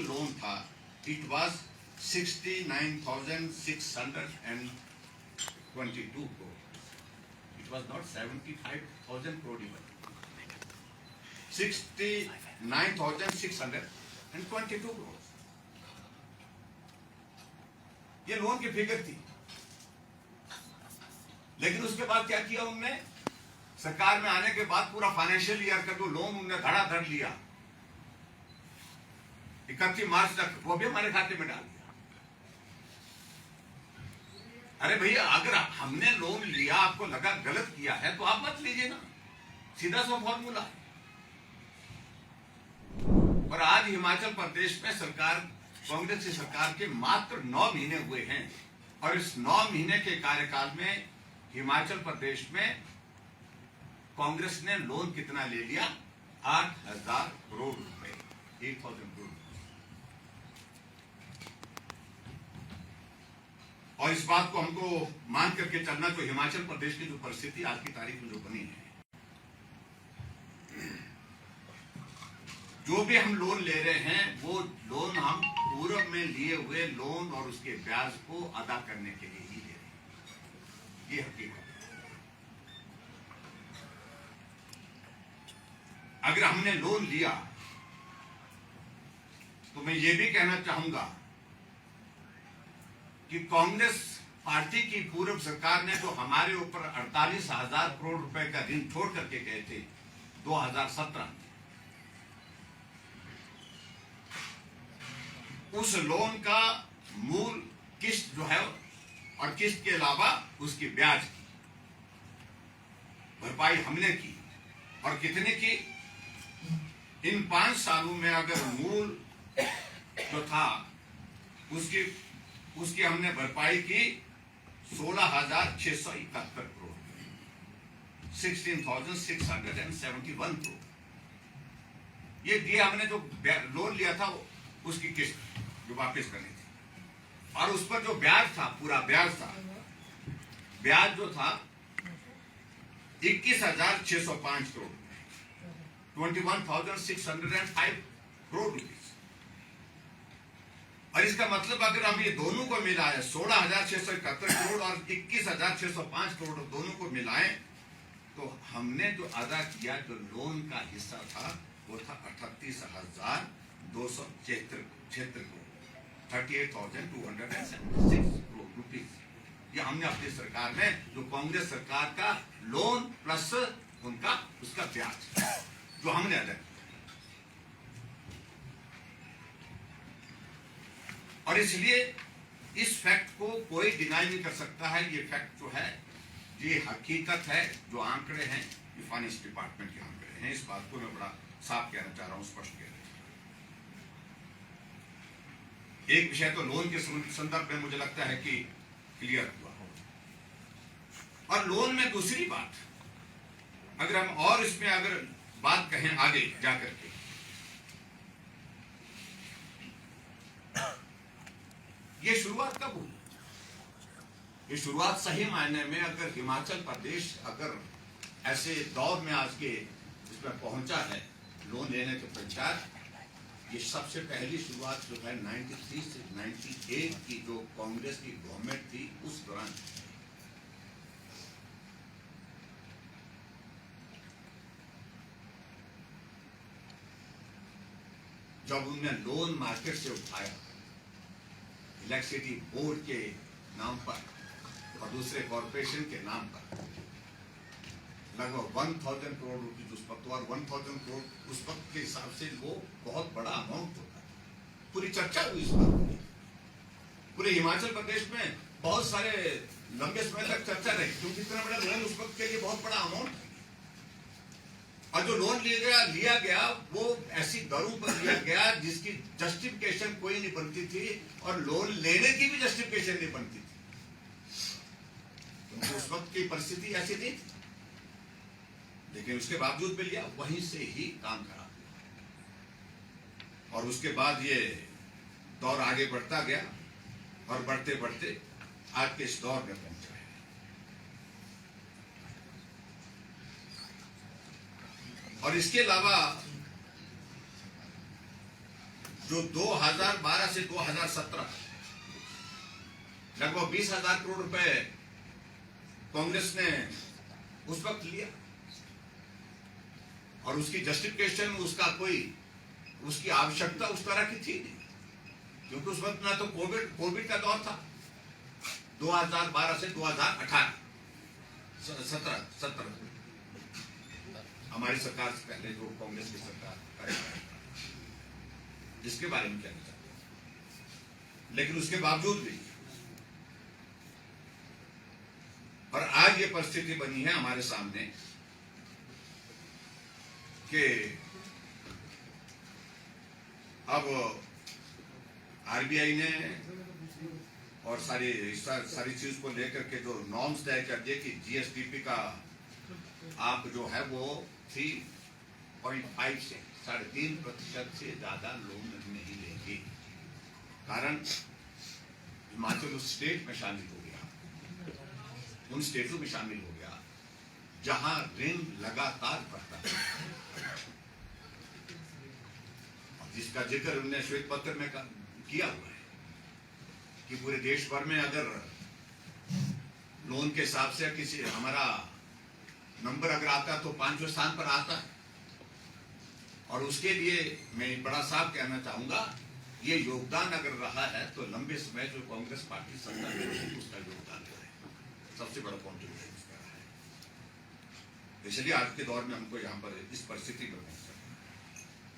Total loan था, it was 69,622 crore. It was not 75,000 crore even. 69,622 crore. ये loan की figure थी। लेकिन उसके बाद क्या किया उनने? सरकार में आने के बाद पूरा फाइनेंशियल ईयर का जो लोन उन्होंने धड़ाधड़ लिया 31 मार्च तक, वो भी हमारे खाते में डाल दिया। अरे भैया, अगर हमने लोन लिया, आपको लगा गलत किया है तो आप मत लीजिए ना, सीधा सा फॉर्मूला है। और आज हिमाचल प्रदेश में सरकार, कांग्रेस की सरकार के मात्र 9 महीने हुए हैं, और इस 9 महीने के कार्यकाल में हिमाचल प्रदेश में कांग्रेस ने लोन कितना ले लिया? 8,000 करोड़ रुपए, 8,000 करोड़। और इस बात को हमको मान करके चलना, जो हिमाचल प्रदेश की जो परिस्थिति आज की तारीख में जो बनी है, जो भी हम लोन ले रहे हैं वो लोन हम पूर्व में लिए हुए लोन और उसके ब्याज को अदा करने के लिए ही ले रहे हैं, ये हकीकत है। अगर हमने लोन लिया तो मैं ये भी कहना चाहूंगा कि कांग्रेस पार्टी की पूर्व सरकार ने जो हमारे ऊपर 48,000 करोड़ रुपए का ऋण छोड़ करके गए थे 2017 में, उस लोन का मूल किस्त जो है और किस्त के अलावा उसकी ब्याज की भरपाई हमने की। और कितने की? इन 5 सालों में अगर मूल जो था उसकी हमने भरपाई की 16,671 करोड़, 16,671 करोड़। ये दिया हमने, जो लोन लिया था उसकी किस्त जो वापस करनी थी, और उस पर जो ब्याज था, पूरा ब्याज था, ब्याज जो था 21,605 करोड़, 21,605 करोड़ रुपीज। और इसका मतलब अगर हम ये दोनों को मिलाएं, 16,671 करोड़ और 21,605 करोड़ दोनों को मिलाएं, तो हमने जो अदा किया, जो लोन का हिस्सा था, वो था 38,276 करोड़, 38,276 करोड़ रुपीज। ये हमने अपनी सरकार में, जो कांग्रेस सरकार का लोन प्लस उनका उसका ब्याज जो हमने अदा किया। और इसलिए इस फैक्ट को कोई डिनाई नहीं कर सकता है। ये फैक्ट जो है, ये हकीकत है, जो आंकड़े हैं ये फाइनेंस डिपार्टमेंट के आंकड़े हैं। इस बात को मैं बड़ा साफ कहना चाह रहा हूं, स्पष्ट कह रहा हूं। एक विषय तो लोन के संदर्भ में मुझे लगता है कि क्लियर हुआ। और लोन में दूसरी बात, अगर हम और इसमें अगर बात कहें आगे जाकर के, ये शुरुआत कब हुई? ये शुरुआत सही मायने में अगर हिमाचल प्रदेश अगर ऐसे दौर में आज के इसमें पहुंचा है लोन लेने के पश्चात, ये सबसे पहली शुरुआत जो है 93 से 98 की जो कांग्रेस की गवर्नमेंट थी उस दौरान। जब उन्होंने लोन मार्केट से उठाया इलेक्ट्रिसिटी बोर्ड के नाम पर और दूसरे कॉरपोरेशन के नाम पर, लगभग 1,000 करोड़ रुपए उस वक्त, और 1,000 करोड़ उस वक्त के हिसाब से वो बहुत बड़ा अमाउंट होता है। पूरी चर्चा हुई इस बात की, पूरे हिमाचल प्रदेश में बहुत सारे लंबे समय तक चर्चा रही, क्योंकि इतना बड़ा लोन उस वक्त के लिए बहुत बड़ा अमाउंट। और जो लोन लिया गया वो ऐसी दरों पर लिया गया जिसकी जस्टिफिकेशन कोई नहीं बनती थी, और लोन लेने की भी जस्टिफिकेशन नहीं बनती थी, क्योंकि उस वक्त की परिस्थिति ऐसी थी। लेकिन उसके बावजूद भी लिया, वहीं से ही काम खराब हुआ। और उसके बाद ये दौर आगे बढ़ता गया, और बढ़ते बढ़ते आज के इस दौर में पहुंचा है। और इसके अलावा जो 2012 से 2017 लगभग 20,000 करोड़ रुपए कांग्रेस ने उस वक्त लिया, और उसकी जस्टिफिकेशन उसका कोई उसकी आवश्यकता उस तरह की थी नहीं, क्योंकि उस वक्त ना तो कोविड का दौर था 2012 से 2018 17 हमारी सरकार से पहले जो कांग्रेस की सरकार जिसके बारे में कहना चाहते हैं। लेकिन उसके बावजूद भी और आज ये परिस्थिति बनी है हमारे सामने कि अब आरबीआई ने और सारी चीज को लेकर के जो नॉर्म्स तय कर दिए कि जीएसडीपी का आप जो है वो 3.5 से 3.5% से ज्यादा लोन नहीं लेंगे। कारण हिमाचल उस स्टेट में शामिल हो गया, उन स्टेटों में शामिल हो गया जहां ऋण लगातार बढ़ता है, जिसका जिक्र उन्होंने श्वेत पत्र में किया हुआ है कि पूरे देश भर में अगर लोन के हिसाब से किसी हमारा नंबर अगर आता है तो 5वें स्थान पर आता है। और उसके लिए मैं बड़ा साफ कहना चाहूंगा, ये योगदान अगर रहा है तो लंबे समय जो कांग्रेस पार्टी सत्ता में रही उसका योगदान रहा है, सबसे बड़ा कॉन्ट्रीब्यूशन इसका है। इसलिए आज के दौर में हमको यहाँ पर इस परिस्थिति में पहुंचा